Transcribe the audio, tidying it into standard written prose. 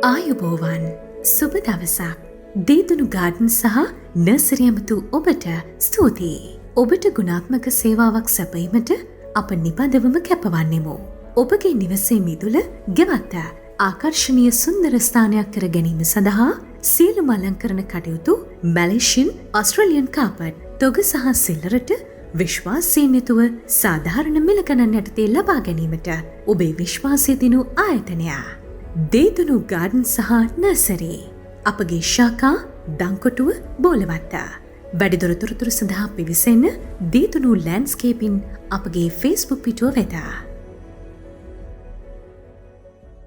ආයුබෝවන් සුබ දවසක් දේදුණු ගාඩන් සහ නර්සරි ඇමතු ඔබට ස්තුතියි. ඔබට ගුණාත්මක සේවාවක් සැපීමට අප නිබඳවම කැපවන්නෙමු. ඔබගේ නිවසේ මිදුල ගෙවත්ත ආකර්ශනීය සුන්දර ස්ථානයක් කර ගැනීම සඳහා සියලුම අලංකරණ කටයුතු මැලේසියන් ඔස්ට්‍රේලියන් කාපට් තොග සහ සිල්ලරට විශ්වාසයෙන් යුතුව සාධාරණ මිල ගණන් යටතේ ලබා ගැනීමට ඔබේ විශ්වාසය දිනු ආයතනය දේදුණු ගාඩන් සහ නර්සරි. අපගේ ශාඛා දංකොටුව බෝලවත්ත. වැඩිදුර තොරතුරු සඳහා පිවිසෙන්න දේදුණු ලෑන්ඩ්ස්කේපින් අපගේ ෆේස්බුක් පිටුව වෙත.